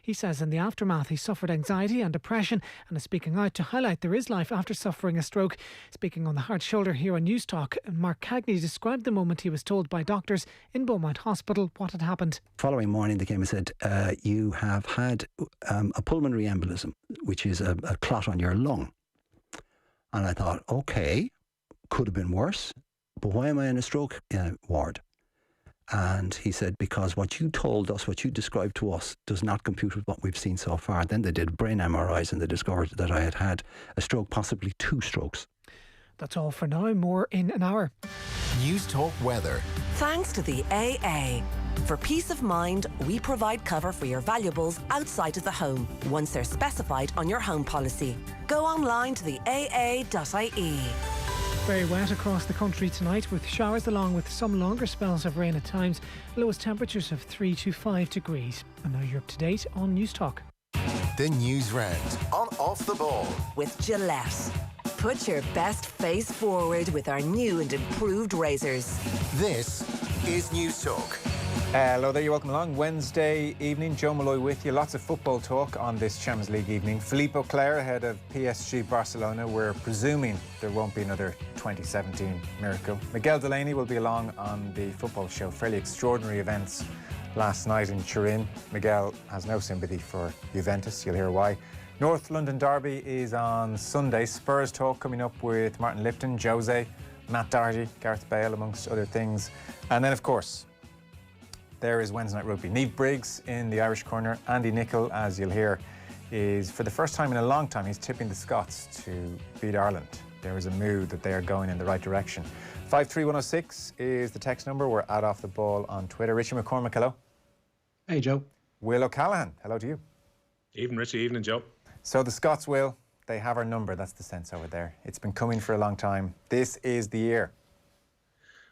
He says in the aftermath he suffered anxiety and depression and is speaking out to highlight there is life after suffering a stroke. Speaking on the Hard Shoulder here on Newstalk, Mark Cagney described the moment he was told by doctors in Beaumont Hospital what had happened. Following morning they came and said, you have had a pulmonary embolism, which is a clot on your lung. And I thought, okay, could have been worse, but why am I in a stroke ward? And he said, because what you told us, what you described to us, does not compute with what we've seen so far. Then they did brain MRIs and they discovered that I had a stroke, possibly 2 strokes. That's all for now. More in an hour. Newstalk weather. Thanks to the AA. For peace of mind, we provide cover for your valuables outside of the home once they're specified on your home policy. Go online to the aa.ie. Very wet across the country tonight, with showers along with some longer spells of rain at times. Lowest temperatures of 3 to 5 degrees. And now you're up to date on Newstalk. The Newsround on Off the Ball. With Gillette. Put your best face forward with our new and improved razors. This is Newstalk. Hello there, you're welcome along. Wednesday evening, Joe Malloy with you. Lots of football talk on this Champions League evening. Philippe Auclair ahead of PSG Barcelona. We're presuming there won't be another 2017 miracle. Miguel Delaney will be along on the football show. Fairly extraordinary events last night in Turin. Miguel has no sympathy for Juventus, you'll hear why. North London Derby is on Sunday. Spurs talk coming up with Martin Lipton, Jose, Matt Doherty, Gareth Bale, amongst other things. And then, of course, there is Wednesday Night Rugby. Niamh Briggs in the Irish corner. Andy Nicol, as you'll hear, is for the first time in a long time, he's tipping the Scots to beat Ireland. There is a mood that they are going in the right direction. 53106 is the text number. We're at Off the Ball on Twitter. Richie McCormick, hello. Hey, Joe. Will O'Callaghan, hello to you. Evening, Richie. Evening, Joe. So the Scots, Will, they have our number. That's the sense over there. It's been coming for a long time. This is the year.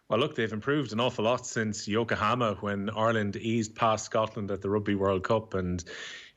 Well, look, they've improved an awful lot since Yokohama when Ireland eased past Scotland at the Rugby World Cup. And,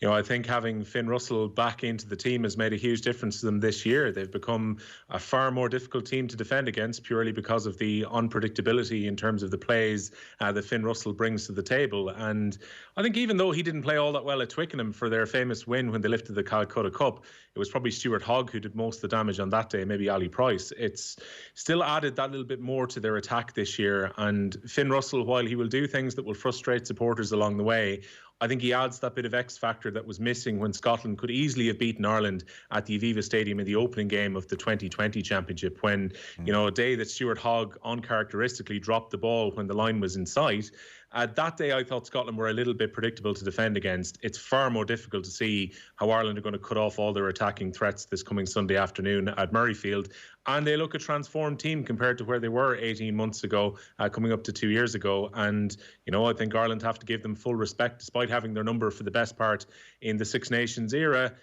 you know, I think having Finn Russell back into the team has made a huge difference to them this year. They've become a far more difficult team to defend against purely because of the unpredictability in terms of the plays that Finn Russell brings to the table. And I think even though he didn't play all that well at Twickenham for their famous win when they lifted the Calcutta Cup, it was probably Stuart Hogg who did most of the damage on that day, maybe Ali Price. It's still added that little bit more to their attack this year. And Finn Russell, while he will do things that will frustrate supporters along the way, I think he adds that bit of X factor that was missing when Scotland could easily have beaten Ireland at the Aviva Stadium in the opening game of the 2020 championship when, you know, a day that Stuart Hogg uncharacteristically dropped the ball when the line was in sight. That day, I thought Scotland were a little bit predictable to defend against. It's far more difficult to see how Ireland are going to cut off all their attacking threats this coming Sunday afternoon at Murrayfield. And they look a transformed team compared to where they were 18 months ago, coming up to 2 years ago. And, you know, I think Ireland have to give them full respect, despite having their number for the best part in the Six Nations era.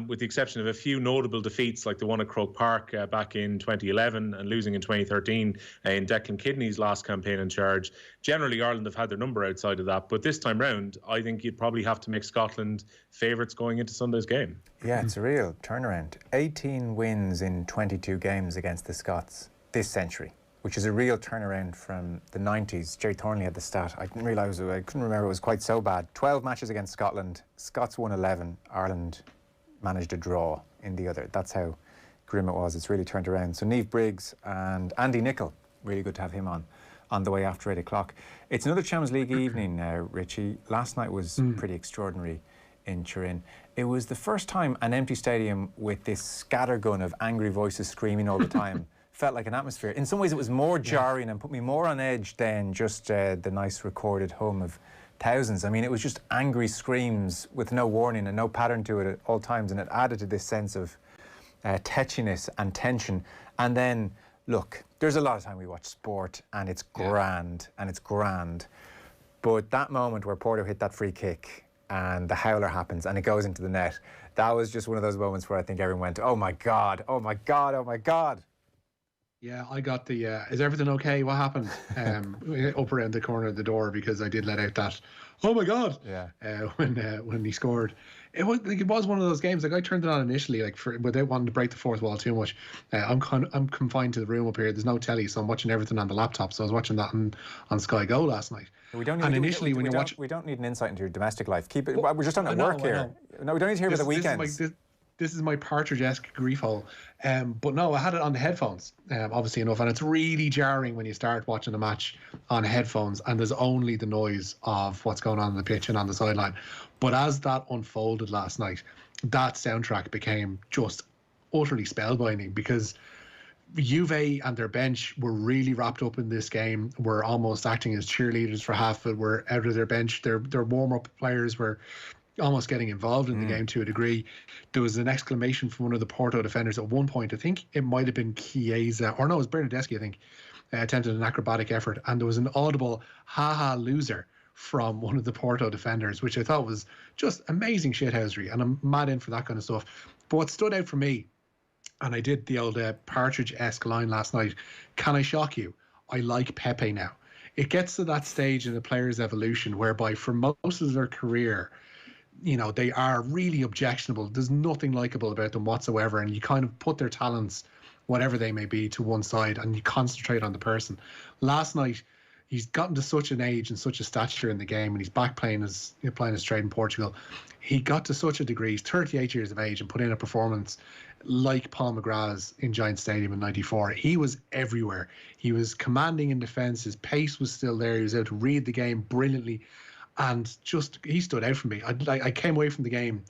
With the exception of a few notable defeats like the one at Croke Park back in 2011 and losing in 2013 in Declan Kidney's last campaign in charge. Generally, Ireland have had their number outside of that. But this time round, I think you'd probably have to make Scotland favourites going into Sunday's game. Yeah, it's a real turnaround. 18 wins in 22 games against the Scots this century, which is a real turnaround from the 90s. Jerry Thornley had the stat. I couldn't remember it was quite so bad. 12 matches against Scotland. Scots won 11. Ireland managed a draw in the other. That's how grim it was. It's really turned around. So Niamh Briggs and Andy Nicol, really good to have him on the way after 8 o'clock. It's another Champions League evening now, Richie. Last night was pretty extraordinary in Turin. It was the first time an empty stadium with this scattergun of angry voices screaming all the time felt like an atmosphere. In some ways it was more jarring and put me more on edge than just the nice recorded hum of thousands. I mean, it was just angry screams with no warning and no pattern to it at all times, and it added to this sense of tetchiness and tension. And then, look, there's a lot of time we watch sport and it's grand and it's grand, but that moment where Porto hit that free kick and the howler happens and it goes into the net, that was just one of those moments where I think everyone went, oh my God, oh my God, oh my God. Yeah, I got the, is everything okay? What happened? Up around the corner of the door, because I did let out that, oh my God, when he scored. It was one of those games, like I turned it on initially, like without wanting to break the fourth wall too much. I'm confined to the room up here. There's no telly, so I'm watching everything on the laptop. So I was watching that on Sky Go last night. We don't need, we don't need an insight into your domestic life. Keep it. We're just on at work here. No, we don't need to hear about the weekends. This is my Partridge-esque grief hole. But no, I had it on the headphones, obviously enough. And it's really jarring when you start watching a match on headphones and there's only the noise of what's going on the pitch and on the sideline. But as that unfolded last night, that soundtrack became just utterly spellbinding, because Juve and their bench were really wrapped up in this game, were almost acting as cheerleaders for half of it, were out of their bench. Their warm-up players were almost getting involved in the game to a degree. There was an exclamation from one of the Porto defenders at one point. I think it might have been Chiesa, or no, it was Bernardeschi, I think, attempted an acrobatic effort, and there was an audible "ha-ha loser" from one of the Porto defenders, which I thought was just amazing shithousery, and I'm mad in for that kind of stuff. But what stood out for me, and I did the old Partridge-esque line last night, can I shock you? I like Pepe now. It gets to that stage in the player's evolution whereby for most of their career, you know, they are really objectionable. There's nothing likable about them whatsoever, and you kind of put their talents, whatever they may be, to one side, and you concentrate on the person. Last night, he's gotten to such an age and such a stature in the game, and he's back playing his trade in Portugal. He got to such a degree. He's 38 years of age and put in a performance like Paul McGrath's in Giant Stadium in '94. He was everywhere. He was commanding in defence. His pace was still there. He was able to read the game brilliantly. And just, he stood out for me. I came away from the game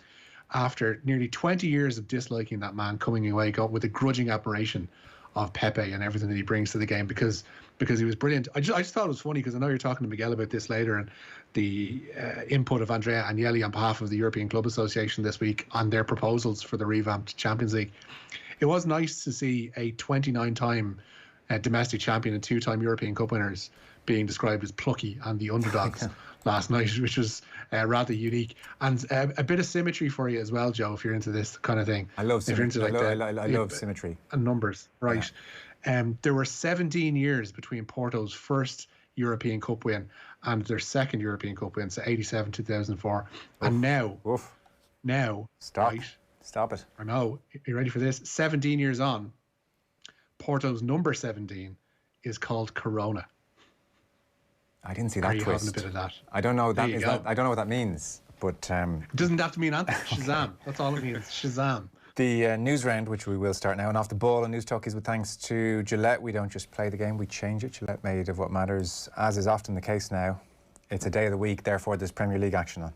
after nearly 20 years of disliking that man, coming away with a grudging admiration of Pepe and everything that he brings to the game, because he was brilliant. I just thought it was funny, because I know you're talking to Miguel about this later, and the input of Andrea Agnelli on behalf of the European Club Association this week on their proposals for the revamped Champions League. It was nice to see a 29-time domestic champion and 2-time European Cup winners being described as plucky and the underdogs last night, which was rather unique. And a bit of symmetry for you as well, Joe, if you're into this kind of thing. I love symmetry. I love symmetry. And numbers, right. Yeah. There were 17 years between Porto's first European Cup win and their second European Cup win, so 87, 2004. And now... Stop. Right, Stop it. I know. You ready for this? 17 years on, Porto's number 17 is called Corona. I didn't see that twist. Are you having a bit of that? I don't know. I don't know what that means, but it doesn't have to mean anything. Shazam! That's all it means. Shazam! The news round, which we will start now, and off the ball and News Talk, is with thanks to Gillette. We don't just play the game; we change it. Gillette, made of what matters, as is often the case now. It's a day of the week, therefore there's Premier League action on.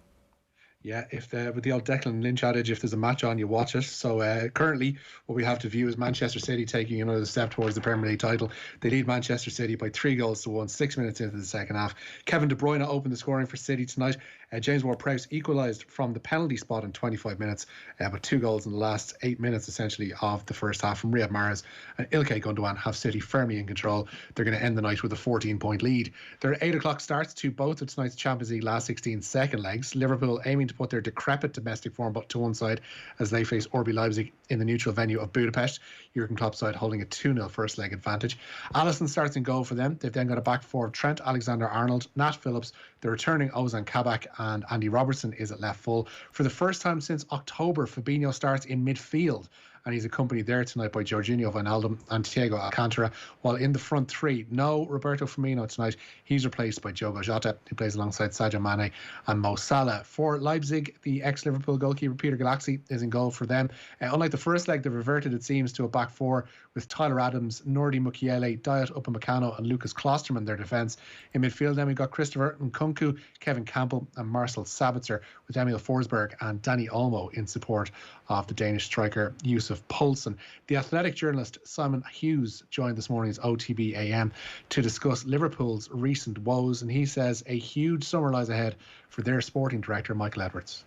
Yeah, with the old Declan Lynch adage, if there's a match on, you watch it. So currently, what we have to view is Manchester City taking another step towards the Premier League title. They lead Manchester City by 3-1, 6 minutes into the second half. Kevin De Bruyne opened the scoring for City tonight. James Ward-Prowse equalised from the penalty spot in 25 minutes, but 2 goals in the last 8 minutes, essentially, of the first half from Riyad Mahrez and Ilkay Gundogan have City firmly in control. They're going to end the night with a 14-point lead. There are 8 o'clock starts to both of tonight's Champions League last 16 second legs. Liverpool aiming to put their decrepit domestic form to one side as they face RB Leipzig in the neutral venue of Budapest. Jurgen Klopp's side holding a 2-0 first leg advantage. Alisson starts in goal for them. They've then got a back four of Trent Alexander-Arnold, Nat Phillips, the returning Ozan Kabak, and Andy Robertson is at left full. For the first time since October, Fabinho starts in midfield, and he's accompanied there tonight by Jorginho Wijnaldum and Thiago Alcantara, while in the front three, no Roberto Firmino tonight. He's replaced by Diogo Jota, who plays alongside Sadio Mane and Mo Salah. For Leipzig, the ex-Liverpool goalkeeper Peter Galaxy is in goal for them. Unlike the first leg, they've reverted, it seems, to a back four with Tyler Adams, Nordi Mukiele, Diot Upamecano and Lucas Klosterman, their defence. In midfield then we've got Christopher Nkunku, Kevin Campbell and Marcel Sabitzer, with Emil Forsberg and Danny Olmo in support of the Danish striker Yusuf Poulsen. The Athletic journalist Simon Hughes joined this morning's OTB AM to discuss Liverpool's recent woes, and he says a huge summer lies ahead for their sporting director Michael Edwards.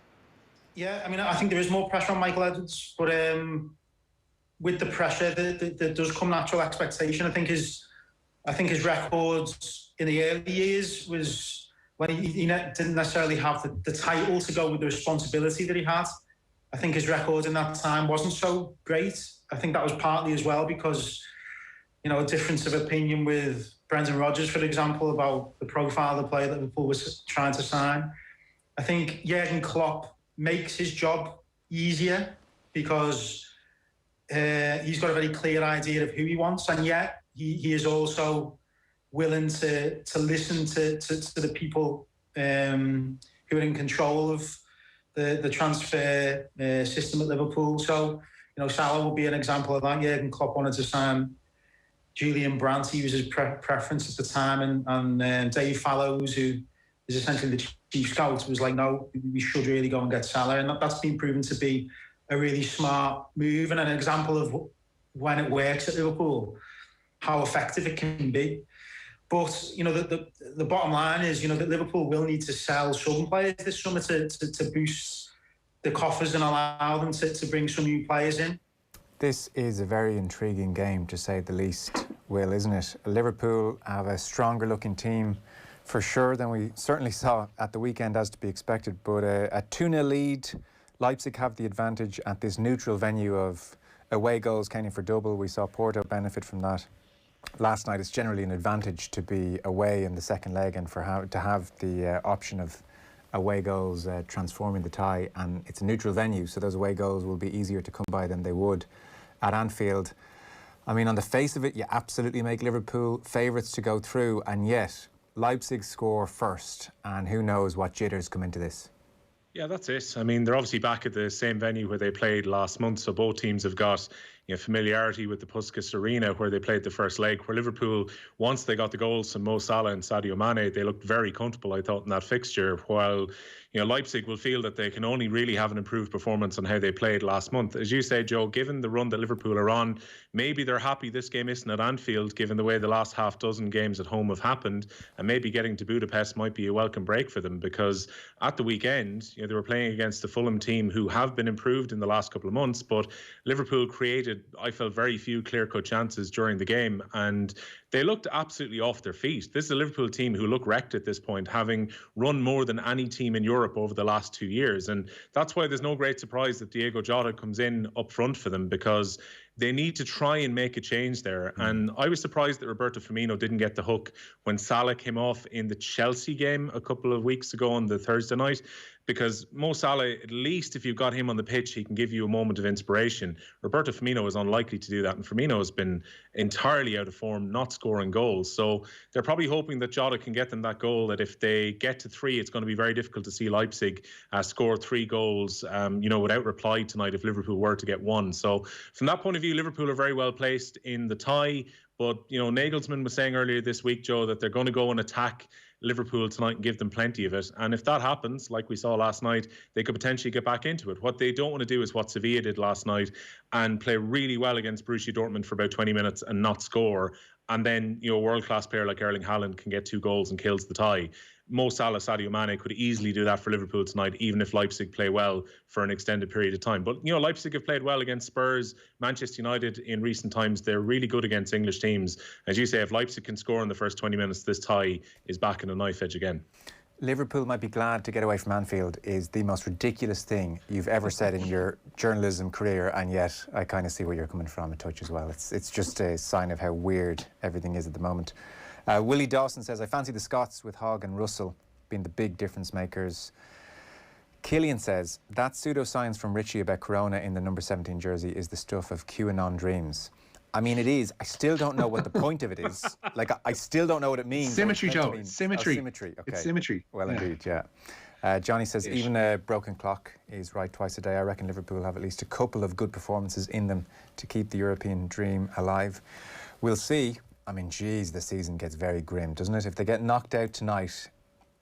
Yeah, I mean, I think there is more pressure on Michael Edwards, but with the pressure, there does come natural expectation. I think his records in the early years was when he didn't necessarily have the title to go with the responsibility that he had. I think his record in that time wasn't so great. I think that was partly as well because, a difference of opinion with Brendan Rodgers, for example, about the profile of the player that Liverpool was trying to sign. I think Jurgen Klopp makes his job easier because he's got a very clear idea of who he wants, and yet he is also willing to listen to the people who are in control of the transfer system at Liverpool. So, Salah will be an example of that. Jurgen Klopp wanted to sign Julian Brandt. He was his preference at the time, and Dave Fallows, who is essentially the chief scout, was like, no, we should really go and get Salah. And that's been proven to be a really smart move and an example of when it works at Liverpool, how effective it can be. But, the bottom line is, that Liverpool will need to sell some players this summer to boost the coffers and allow them to bring some new players in. This is a very intriguing game, to say the least, Will, isn't it? Liverpool have a stronger looking team for sure than we certainly saw at the weekend, as to be expected. But a 2-0 lead, Leipzig have the advantage at this neutral venue of away goals counting for double. We saw Porto benefit from that last night. It's generally an advantage to be away in the second leg and to have the option of away goals transforming the tie, and it's a neutral venue, so those away goals will be easier to come by than they would at Anfield. I mean, on the face of it, you absolutely make Liverpool favourites to go through, and yet Leipzig score first, and who knows what jitters come into this. Yeah, that's it. I mean, they're obviously back at the same venue where they played last month, so both teams have got familiarity with the Puskas Arena where they played the first leg, where Liverpool, once they got the goals from Mo Salah and Sadio Mane, they looked very comfortable, I thought, in that fixture, while Leipzig will feel that they can only really have an improved performance on how they played last month. As you say, Joe, given the run that Liverpool are on, maybe they're happy this game isn't at Anfield, given the way the last half dozen games at home have happened, and maybe getting to Budapest might be a welcome break for them, because at the weekend, they were playing against the Fulham team who have been improved in the last couple of months, but Liverpool created, I felt, very few clear-cut chances during the game, and they looked absolutely off their feet. This is a Liverpool team who look wrecked at this point, having run more than any team in Europe over the last 2 years. And that's why there's no great surprise that Diego Jota comes in up front for them, because they need to try and make a change there. And I was surprised that Roberto Firmino didn't get the hook when Salah came off in the Chelsea game a couple of weeks ago on the Thursday night, because Mo Salah, at least if you've got him on the pitch, he can give you a moment of inspiration. Roberto Firmino is unlikely to do that, and Firmino has been entirely out of form, not scoring goals. So they're probably hoping that Jota can get them that goal, that if they get to 3, it's going to be very difficult to see Leipzig score 3 goals, without reply tonight if Liverpool were to get 1. So from that point of view, Liverpool are very well placed in the tie. But, Nagelsmann was saying earlier this week, Joe, that they're going to go and attack Liverpool tonight and give them plenty of it. And if that happens, like we saw last night, they could potentially get back into it. What they don't want to do is what Sevilla did last night and play really well against Borussia Dortmund for about 20 minutes and not score. And then, a world-class player like Erling Haaland can get 2 goals and kills the tie. Mo Salah, Sadio Mane could easily do that for Liverpool tonight, even if Leipzig play well for an extended period of time. But, Leipzig have played well against Spurs, Manchester United in recent times. They're really good against English teams. As you say, if Leipzig can score in the first 20 minutes, this tie is back in a knife edge again. Liverpool might be glad to get away from Anfield is the most ridiculous thing you've ever said in your journalism career, and yet I kind of see where you're coming from a touch as well. It's just a sign of how weird everything is at the moment. Willie Dawson says, I fancy the Scots with Hogg and Russell being the big difference makers. Killian says, that pseudoscience from Richie about Corona in the number 17 jersey is the stuff of QAnon dreams. I mean, it is. I still don't know what the point of it is. Like, I still don't know what it means. Symmetry, Joe. Symmetry. Oh, symmetry. Okay. It's symmetry. Well, indeed, yeah. Johnny says, even a broken clock is right twice a day. I reckon Liverpool have at least a couple of good performances in them to keep the European dream alive. We'll see. I mean, geez, the season gets very grim, doesn't it? If they get knocked out tonight,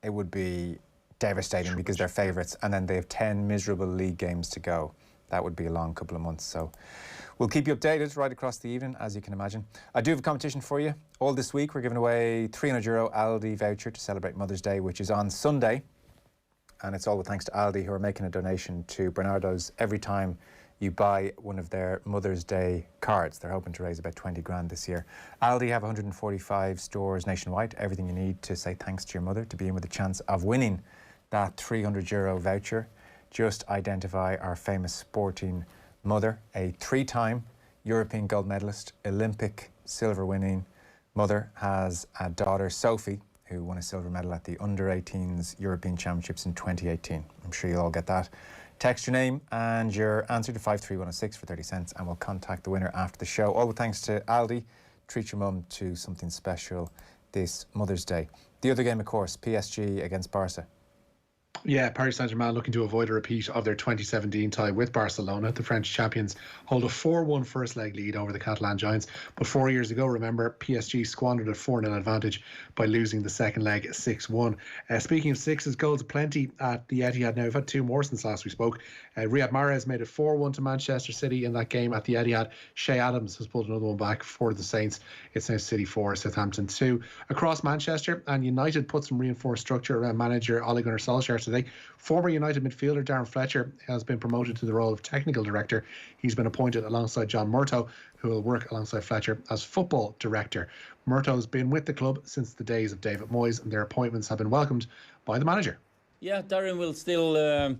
it would be devastating because they're favourites, and then they have 10 miserable league games to go. That would be a long couple of months. So we'll keep you updated right across the evening, as you can imagine. I do have a competition for you. All this week, we're giving away €300 Aldi voucher to celebrate Mother's Day, which is on Sunday. And it's all thanks to Aldi, who are making a donation to Bernardo's every time you buy one of their Mother's Day cards. They're hoping to raise about 20 grand this year. Aldi have 145 stores nationwide. Everything you need to say thanks to your mother to be in with a chance of winning that €300 voucher. Just identify our famous sporting mother, a 3-time European gold medalist, Olympic silver winning mother, has a daughter, Sophie, who won a silver medal at the Under-18s European Championships in 2018. I'm sure you'll all get that. Text your name and your answer to 53106 for 30 cents, and we'll contact the winner after the show. All with thanks to Aldi. Treat your mum to something special this Mother's Day. The other game, of course, PSG against Barca. Yeah, Paris Saint-Germain looking to avoid a repeat of their 2017 tie with Barcelona. The French champions hold a 4-1 first leg lead over the Catalan giants. But 4 years ago, remember, PSG squandered a 4-0 advantage by losing the second leg 6-1. Speaking of sixes, goals aplenty at the Etihad. Now, we've had two more since last we spoke. Riyad Mahrez made it 4-1 to Manchester City in that game at the Etihad. Shea Adams has pulled another one back for the Saints. It's now City 4, Southampton 2. Across Manchester, and United put some reinforced structure around manager Ole Gunnar Solskjaer today. Former United midfielder Darren Fletcher has been promoted to the role of technical director. He's been appointed alongside John Murtough, who will work alongside Fletcher as football director. Murtaugh's been with the club since the days of David Moyes, and their appointments have been welcomed by the manager. Yeah, Darren will still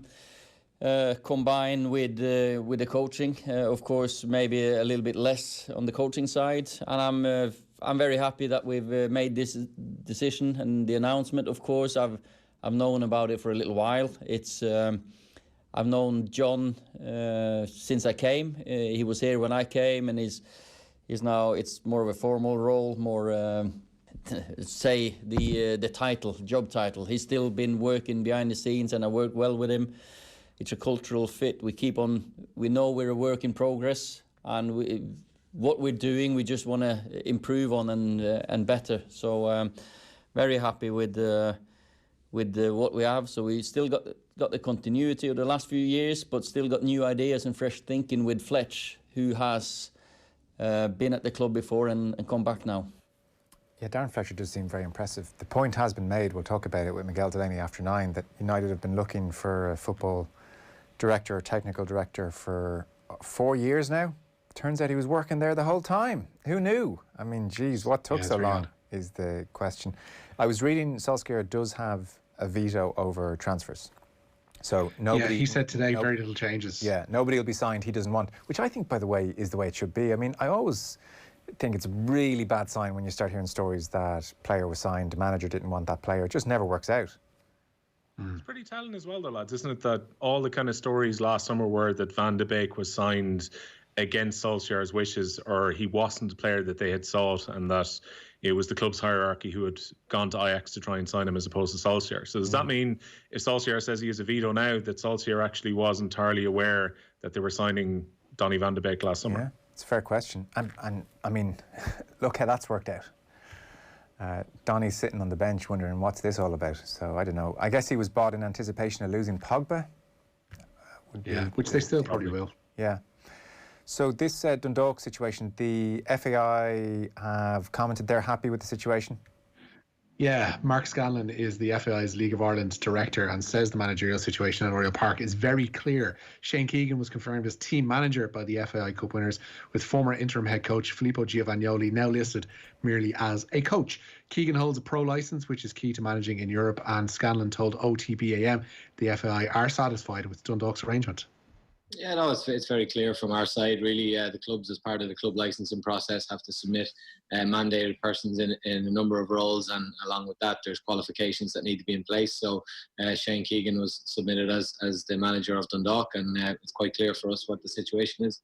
combine with the coaching. Of course, maybe a little bit less on the coaching side. And I'm very happy that we've made this decision and the announcement. Of course, I've known about it for a little while. It's I've known John since I came. He was here when I came, and he's now, it's more of a formal role, more say the title, job title. He's still been working behind the scenes, and I work well with him. It's a cultural fit. We know we're a work in progress, and what we're doing, we just want to improve on and better. So very happy with what we have. So we still got the continuity of the last few years, but still got new ideas and fresh thinking with Fletch, who has been at the club before and come back now. Yeah, Darren Fletcher does seem very impressive. The point has been made, we'll talk about it with Miguel Delaney after 9, that United have been looking for a football director or technical director for 4 years now. Turns out he was working there the whole time. Who knew? I mean, geez, what took so long is the question. I was reading Solskjaer does have a veto over transfers. So nobody... Yeah, he said today very little changes. Yeah, nobody will be signed he doesn't want, which I think, by the way, is the way it should be. I mean, I always think it's a really bad sign when you start hearing stories that player was signed, the manager didn't want that player. It just never works out. It's pretty telling as well, though, lads, isn't it, that all the kind of stories last summer were that Van de Beek was signed against Solskjaer's wishes, or he wasn't the player that they had sought, and that it was the club's hierarchy who had gone to Ajax to try and sign him as opposed to Solskjaer. So does that mean if Solskjaer says he has a veto now, that Solskjaer actually was entirely aware that they were signing Donny van de Beek last summer? Yeah, it's a fair question. And I mean, look how that's worked out. Donny's sitting on the bench wondering what's this all about. So I don't know. I guess he was bought in anticipation of losing Pogba. Which they still probably will. Yeah. So this Dundalk situation, the FAI have commented they're happy with the situation. Yeah, Mark Scanlon is the FAI's League of Ireland director and says the managerial situation at Oriel Park is very clear. Shane Keegan was confirmed as team manager by the FAI Cup winners, with former interim head coach Filippo Giovagnoli now listed merely as a coach. Keegan holds a pro licence, which is key to managing in Europe, and Scanlon told OTBAM the FAI are satisfied with Dundalk's arrangement. Yeah, no, it's very clear from our side, really. The clubs, as part of the club licensing process, have to submit mandated persons in a number of roles, and along with that, there's qualifications that need to be in place. So Shane Keegan was submitted as the manager of Dundalk, and it's quite clear for us what the situation is.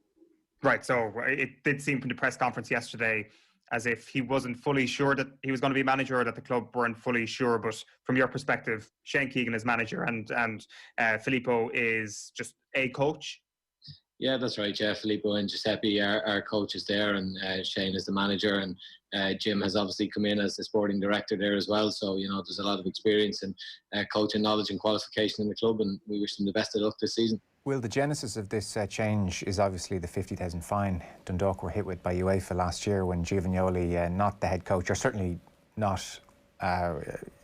Right, so it did seem from the press conference yesterday as if he wasn't fully sure that he was going to be manager, or that the club weren't fully sure. But from your perspective, Shane Keegan is manager and Filippo is just a coach? Yeah, that's right. Yeah, Filippo and Giuseppe are coaches there, and Shane is the manager, and Jim has obviously come in as the sporting director there as well. So, you know, there's a lot of experience and coaching knowledge and qualification in the club, and we wish them the best of luck this season. Well, the genesis of this change is obviously the 50,000 fine Dundalk were hit with by UEFA last year when Giovagnoli, not the head coach, or certainly not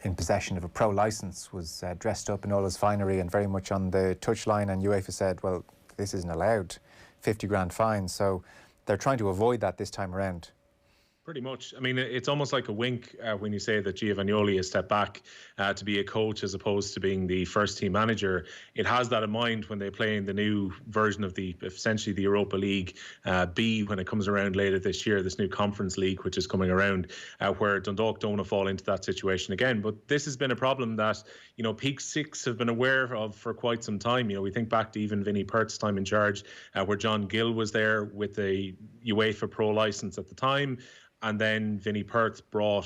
in possession of a pro licence, was dressed up in all his finery and very much on the touchline, and UEFA said, well, this isn't allowed, 50 grand fine. So they're trying to avoid that this time around. Pretty much. I mean, it's almost like a wink when you say that Giovannioli has stepped back to be a coach as opposed to being the first team manager. It has that in mind when they play in the new version of essentially the Europa League B when it comes around later this year, this new Conference League which is coming around, where Dundalk don't want to fall into that situation again. But this has been a problem that, Peak Six have been aware of for quite some time. We think back to even Vinnie Perth's time in charge, where John Gill was there with the UEFA Pro license at the time. And then Vinnie Perth brought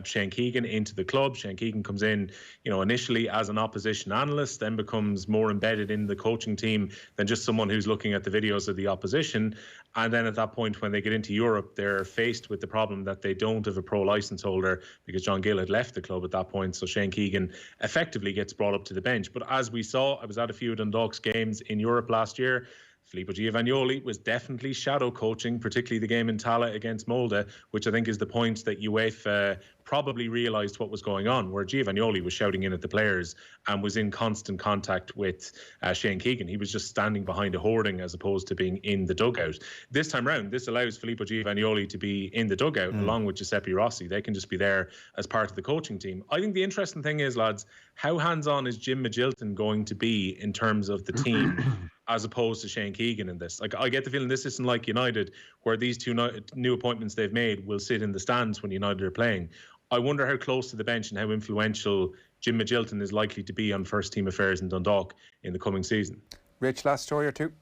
Shane Keegan into the club. Shane Keegan comes in, initially as an opposition analyst, then becomes more embedded in the coaching team than just someone who's looking at the videos of the opposition. And then at that point, when they get into Europe, they're faced with the problem that they don't have a pro license holder because John Gill had left the club at that point. So Shane Keegan effectively gets brought up to the bench. But as we saw, I was at a few of Dundalk's games in Europe last year. Filippo Giovannioli was definitely shadow coaching, particularly the game in Tala against Molde, which I think is the point that UEFA probably realised what was going on, where Giovannioli was shouting in at the players and was in constant contact with Shane Keegan. He was just standing behind a hoarding as opposed to being in the dugout. This time round, this allows Filippo Giovannioli to be in the dugout along with Giuseppe Rossi. They can just be there as part of the coaching team. I think the interesting thing is, lads, how hands-on is Jim Magilton going to be in terms of the team as opposed to Shane Keegan in this? Like, I get the feeling this isn't like United, where these two new appointments they've made will sit in the stands when United are playing. I wonder how close to the bench and how influential Jim Magilton is likely to be on first team affairs in Dundalk in the coming season. Rich, last story or two?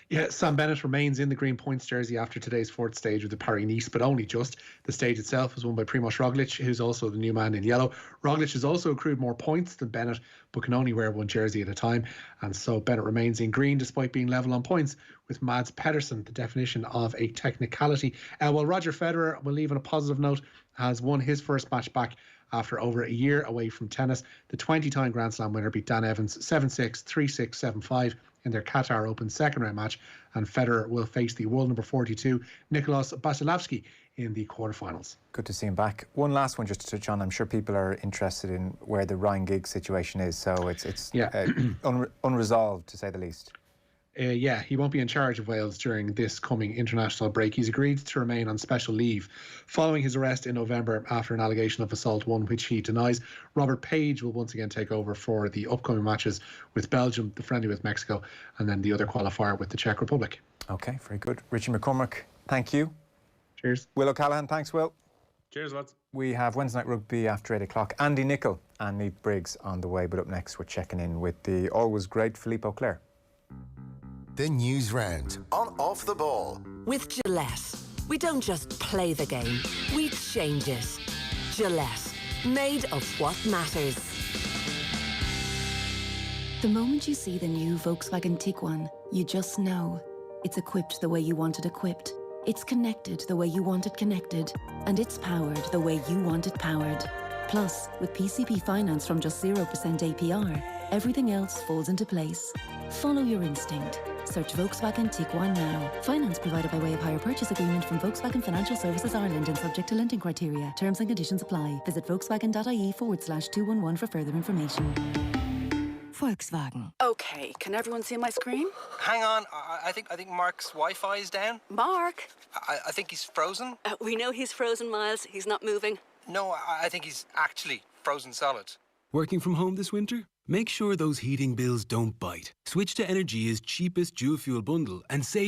Yeah, Sam Bennett remains in the Green Points jersey after today's fourth stage of the Paris-Nice, but only just. The stage itself was won by Primoz Roglic, who's also the new man in yellow. Roglic has also accrued more points than Bennett, but can only wear one jersey at a time. And so Bennett remains in green despite being level on points with Mads Pedersen, the definition of a technicality. While Roger Federer, will leave on a positive note, has won his first match back after over a year away from tennis. The 20-time Grand Slam winner beat Dan Evans 7-6, 3-6, 7-5 in their Qatar Open second round match, and Federer will face the world number 42 Nicolas Basilashvili in the quarterfinals. Good to see him back. One last one just to touch on. I'm sure people are interested in where the Ryan Giggs situation is, so it's unresolved to say the least. Yeah, he won't be in charge of Wales during this coming international break. He's agreed to remain on special leave following his arrest in November after an allegation of assault, one which he denies. Robert Page will once again take over for the upcoming matches with Belgium, the friendly with Mexico, and then the other qualifier with the Czech Republic. Okay, very good. Richie McCormick, thank you. Cheers. Will O'Callaghan, thanks, Will. Cheers, lads. We have Wednesday Night Rugby after 8 o'clock. Andy Nicol and Meet Briggs on the way, but up next we're checking in with the always great Philippe Auclair. The News Round on Off the Ball. With Gillette, we don't just play the game, we change it. Gillette, made of what matters. The moment you see the new Volkswagen Tiguan, you just know. It's equipped the way you want it equipped. It's connected the way you want it connected. And it's powered the way you want it powered. Plus, with PCP finance from just 0% APR, everything else falls into place. Follow your instinct. Search Volkswagen Tiguan now. Finance provided by way of hire purchase agreement from Volkswagen Financial Services Ireland and subject to lending criteria. Terms and conditions apply. Visit volkswagen.ie/211 for further information. Volkswagen. Okay, can everyone see my screen? Hang on, I think Mark's Wi-Fi is down. Mark? I think he's frozen. We know he's frozen, Miles. He's not moving. No, I think he's actually frozen solid. Working from home this winter? Make sure those heating bills don't bite. Switch to Energia's cheapest dual fuel bundle and save